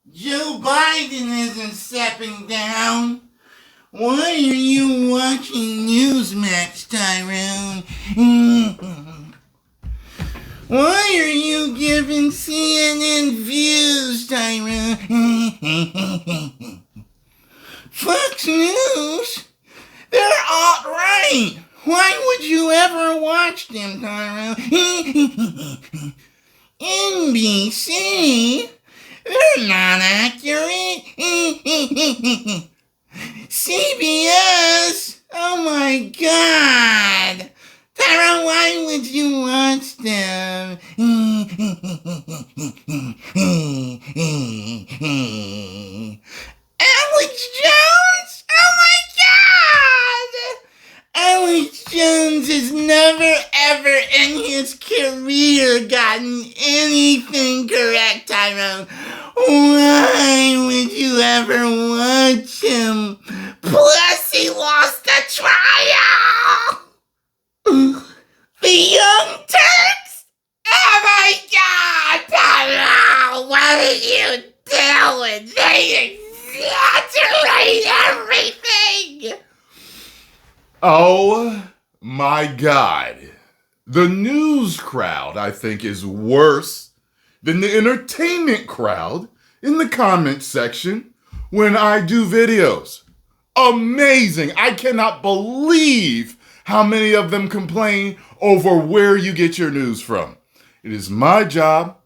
Joe Biden isn't stepping down. Why are you watching Newsmax, Tyrone? Why are you giving CNN views, Tyrone? Fox News? They're alt-right. Why would you ever watch them, Tyrone? NBC? They're not accurate. CBS? Oh my God! Tyrone, why would you watch them? Alex Jones? Oh my God! Alex Jones has never ever in his career gotten anything correct, Tyrone. Why would you ever watch him? Plus, he lost the trial! The Young Turks? Oh my God, Tyrone! What are you doing? They exaggerate everything! Oh my God. The news crowd, I think, is worse than the entertainment crowd in the comment section when I do videos. Amazing. I cannot believe how many of them complain over where you get your news from. It is my job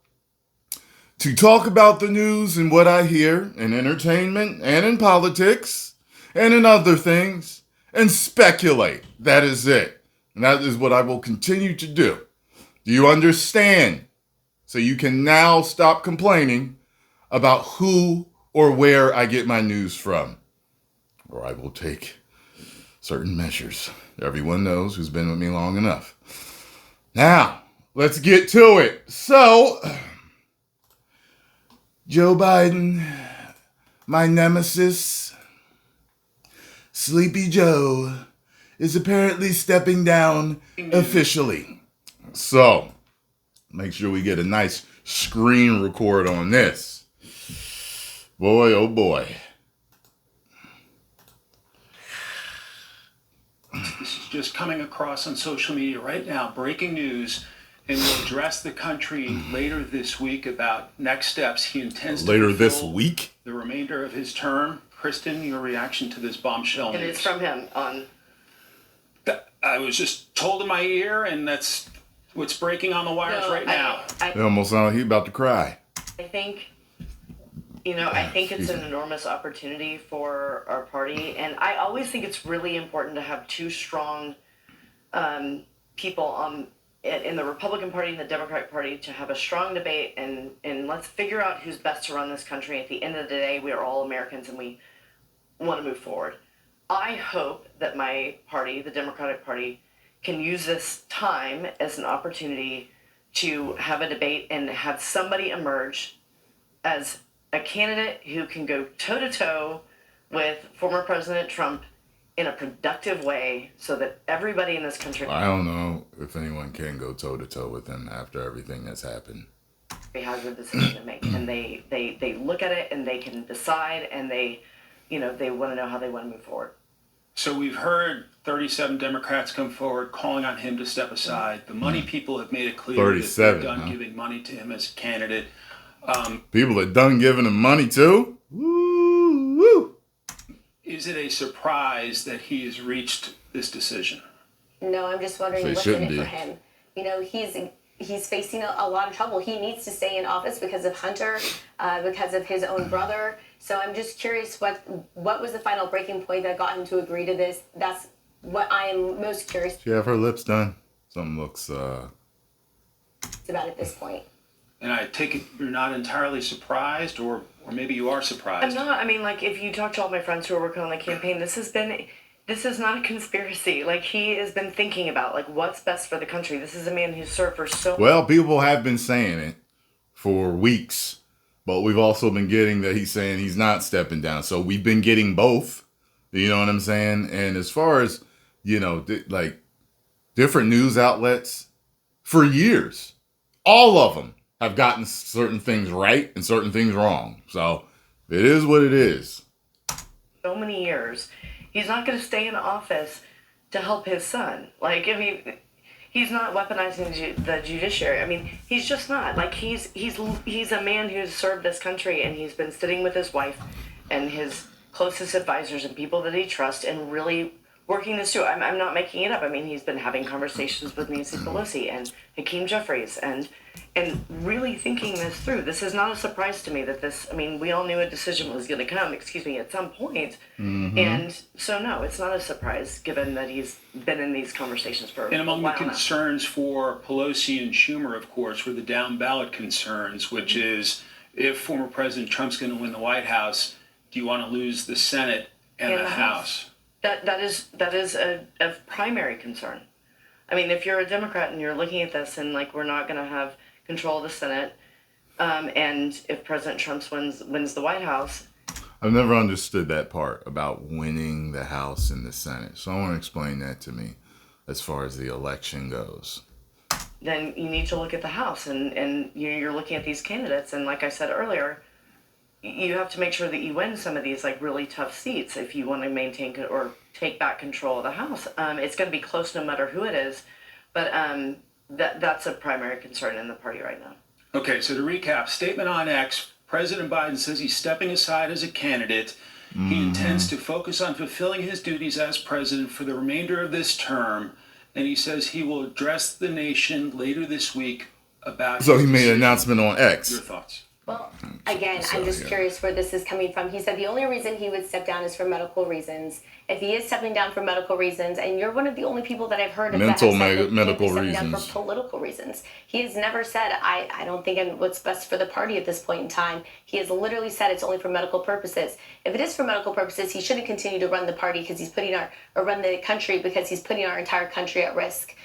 to talk about the news and what I hear in entertainment and in politics and in other things and speculate. That is it. And that is what I will continue to do. Do you understand? So you can now stop complaining about who or where I get my news from. Or I will take certain measures. Everyone knows who's been with me long enough. Now, let's get to it. So, Joe Biden, my nemesis, Sleepy Joe, is apparently stepping down officially. So, make sure we get a nice screen record on this. Boy, oh boy. This is just coming across on social media right now, breaking news, and we'll address the country later this week about next steps. He intends Later to this week? the remainder of his term. Kristen, your reaction to this bombshell news? And it's from him on... I was just told in my ear, and that's what's breaking on the wires right now. It almost sounded like he's about to cry. I think, I think it's an enormous opportunity for our party. And I always think it's really important to have two strong people in the Republican Party and the Democratic Party to have a strong debate and let's figure out who's best to run this country. At the end of the day, we are all Americans and we want to move forward. I hope that my party, the Democratic Party, can use this time as an opportunity to have a debate and have somebody emerge as a candidate who can go toe-to-toe with former President Trump in a productive way so that everybody in this country... I don't know if anyone can go toe-to-toe with him after everything that's happened. ...has a decision to make, and they look at it and they can decide, and they want to know how they want to move forward. So we've heard 37 Democrats come forward calling on him to step aside. The money people have made it clear that they're done giving money to him as a candidate. People are done giving him money too? Woo, woo. Is it a surprise that he has reached this decision? No, I'm just wondering what's in it for him. He's facing a lot of trouble. He needs to stay in office because of Hunter, because of his own brother. So I'm just curious what was the final breaking point that got him to agree to this? That's what I am most curious She have her lips done. Something looks about at this point. And I take it you're not entirely surprised, or maybe you are surprised. I'm not. I mean, if you talk to all my friends who are working on the campaign, this is not a conspiracy. He has been thinking about, what's best for the country. This is a man who's served for so... Well, people have been saying it for weeks, but we've also been getting that he's saying he's not stepping down. So we've been getting both. You know what I'm saying? And as far as, different news outlets, for years, all of them have gotten certain things right and certain things wrong. So it is what it is. So many years, he's not going to stay in office to help his son. Like, I mean, he's not weaponizing the judiciary. I mean, he's just not. Like, he's a man who's served this country, and he's been sitting with his wife and his closest advisors and people that he trusts and really working this through. I'm not making it up. I mean, he's been having conversations with Nancy Pelosi and Hakeem Jeffries and really thinking this through. This is not a surprise to me that this, I mean, we all knew a decision was going to come, at some point. Mm-hmm. And so, no, it's not a surprise given that he's been in these conversations for a while. And among the concerns for Pelosi and Schumer, of course, were the down ballot concerns, which is if former President Trump's going to win the White House, do you want to lose the Senate and the House? That is a primary concern. I mean, if you're a Democrat and you're looking at this and like we're not going to have control of the Senate, and if President Trump wins the White House. I've never understood that part about winning the House and the Senate. So I want to explain that to me as far as the election goes. Then you need to look at the House and you're looking at these candidates. And like I said earlier, you have to make sure that you win some of these like really tough seats if you want to maintain or take back control of the House. It's going to be close no matter who it is, but that's a primary concern in the party right now. Okay, so to recap, statement on X, President Biden says he's stepping aside as a candidate. He intends to focus on fulfilling his duties as president for the remainder of this term, and he says he will address the nation later this week about. So he made an announcement on X. Your thoughts? Well, again, I'm just curious where this is coming from. He said the only reason he would step down is for medical reasons. If he is stepping down for medical reasons, and you're one of the only people that I've heard of medical reasons, down for political reasons. He has never said, I don't think I'm what's best for the party at this point in time. He has literally said it's only for medical purposes. If it is for medical purposes, he shouldn't continue to run the party because he's run the country because he's putting our entire country at risk.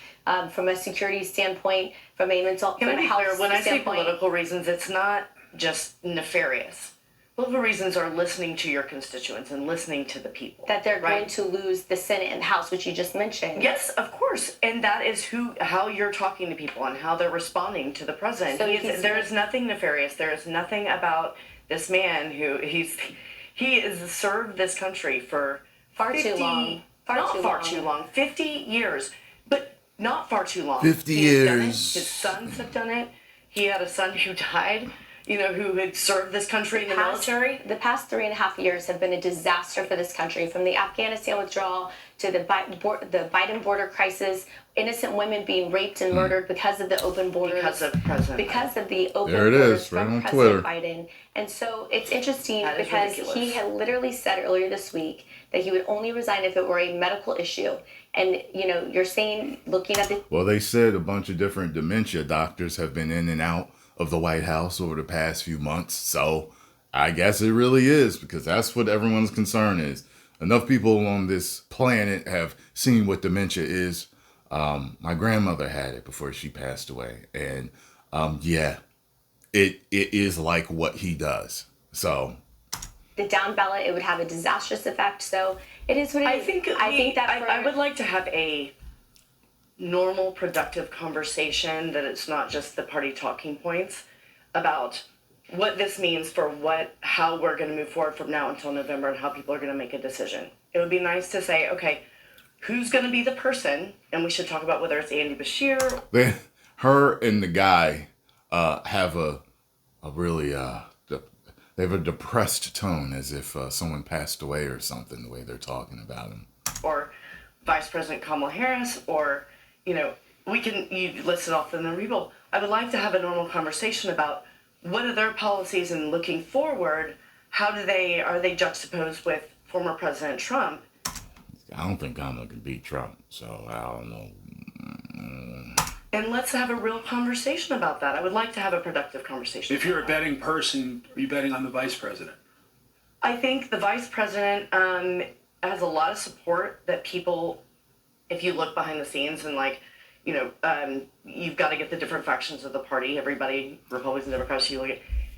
From a security standpoint, from a mental health standpoint. When I say political reasons, it's not just nefarious. Political reasons are listening to your constituents and listening to the people. That they're going to lose the Senate and the House, which you just mentioned. Yes, of course. And that is how you're talking to people and how they're responding to the president. So there is nothing nefarious. There is nothing about this man who he has served this country for far too long. 50 years. But not far too long. 50 years. Done it. His sons have done it. He had a son who died, who had served this country in the military. The past 3.5 years have been a disaster for this country, from the Afghanistan withdrawal to the Biden border crisis, innocent women being raped and murdered because of the open borders. Because of the open borders from President Biden. And so it's interesting because he had literally said earlier this week that he would only resign if it were a medical issue. And, you're saying, looking at the... Well, they said a bunch of different dementia doctors have been in and out of the White House over the past few months. So I guess it really is, because that's what everyone's concern is. Enough people on this planet have seen what dementia is. My grandmother had it before she passed away. And it is like what he does. So... the down ballot, it would have a disastrous effect. So it is what it is. I would like to have a normal, productive conversation that it's not just the party talking points about what this means for how we're going to move forward from now until November and how people are going to make a decision. It would be nice to say, okay, who's going to be the person? And we should talk about whether it's Andy Bashir. Her and the guy have a really... they have a depressed tone, as if someone passed away or something, the way they're talking about him. Or Vice President Kamala Harris, or, you listed off in the rebuild. I would like to have a normal conversation about what are their policies, and looking forward, are they juxtaposed with former President Trump? I don't think Kamala can beat Trump, so I don't know. And let's have a real conversation about that. I would like to have a productive conversation. If you're a betting person, are you betting on the vice president? I think the vice president has a lot of support that people, if you look behind the scenes and you've got to get the different factions of the party, everybody, Republicans and Democrats,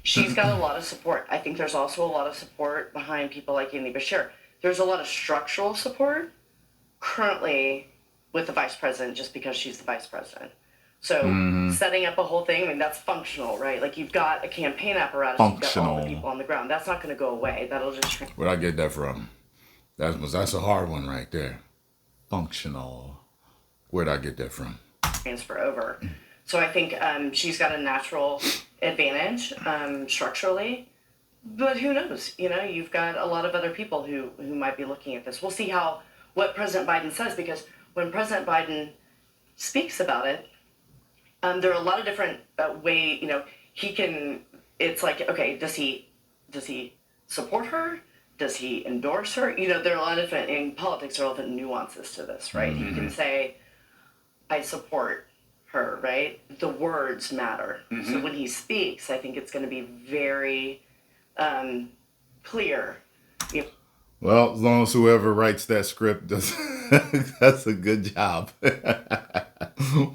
she's got a lot of support. I think there's also a lot of support behind people like Andy Bashir. There's a lot of structural support currently with the vice president just because she's the vice president. So setting up a whole thing, I mean, that's functional, right? Like you've got a campaign apparatus, you've got all the people on the ground. That's not going to go away. That'll just Where'd I get that from? That's a hard one right there. Functional. Where'd I get that from? transfer over. So I think she's got a natural advantage structurally. But who knows? You know, you've got a lot of other people who might be looking at this. We'll see what President Biden says, because when President Biden speaks about it, there are a lot of different ways. You know, he can. It's like, okay, does he support her? Does he endorse her? You know, there are a lot of different, in politics, there are a lot of different nuances to this, right? He can say, I support her, right? The words matter. So when he speaks, I think it's going to be very clear. Well, as long as whoever writes that script does that's a good job.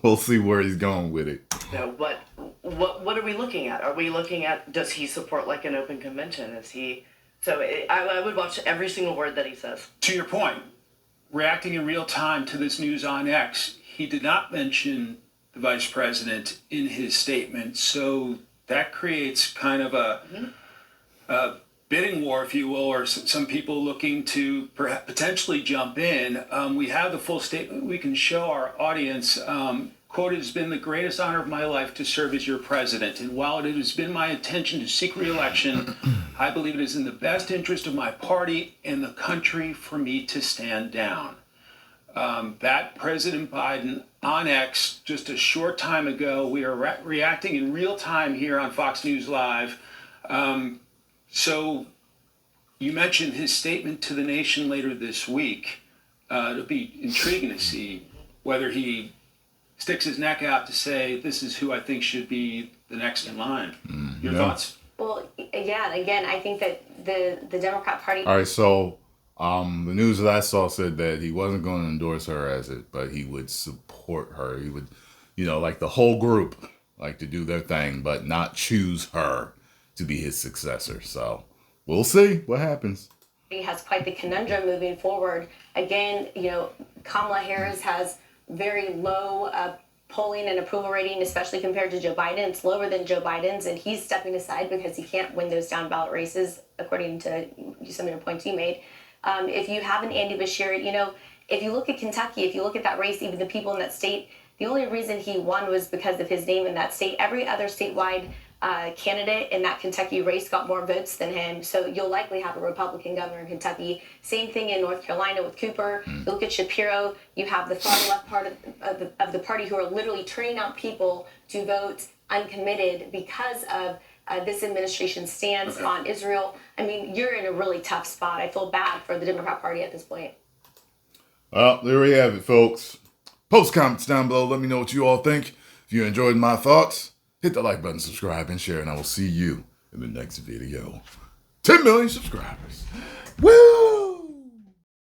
We'll see where he's going with it. You know, what are we looking at? Are we looking at, does he support like an open convention? Is he? So I would watch every single word that he says. To your point, reacting in real time to this news on X, he did not mention the vice president in his statement, so that creates kind of a bidding war, if you will, or some people looking to potentially jump in. We have the full statement we can show our audience. Quote, it has been the greatest honor of my life to serve as your president. And while it has been my intention to seek re-election, I believe it is in the best interest of my party and the country for me to stand down. That President Biden on X just a short time ago. We are reacting in real time here on Fox News Live. So you mentioned his statement to the nation later this week. It'll be intriguing to see whether he sticks his neck out to say, this is who I think should be the next in line. Your thoughts? Well, yeah, and again, I think that the Democrat Party... All right, so the news that I saw said that he wasn't going to endorse her as it, but he would support her. He would, like the whole group, like to do their thing, but not choose her to be his successor. So we'll see what happens. He has quite the conundrum moving forward. Again, Kamala Harris has very low polling and approval rating, especially compared to Joe Biden. It's lower than Joe Biden's, and he's stepping aside because he can't win those down ballot races, according to some of the points you made. If you have an Andy Bashir, if you look at Kentucky, if you look at that race, even the people in that state, the only reason he won was because of his name in that state. Every other statewide candidate in that Kentucky race got more votes than him, so you'll likely have a Republican governor in Kentucky. Same thing in North Carolina with Cooper. You look at Shapiro, you have the far left part of the party who are literally turning out people to vote uncommitted because of this administration's stance on Israel. I mean, you're in a really tough spot. I feel bad for the Democrat Party at this point. Well, there we have it, folks. Post comments down below. Let me know what you all think. If you enjoyed my thoughts, hit the like button, subscribe, and share, and I will see you in the next video. 10 million subscribers. Woo!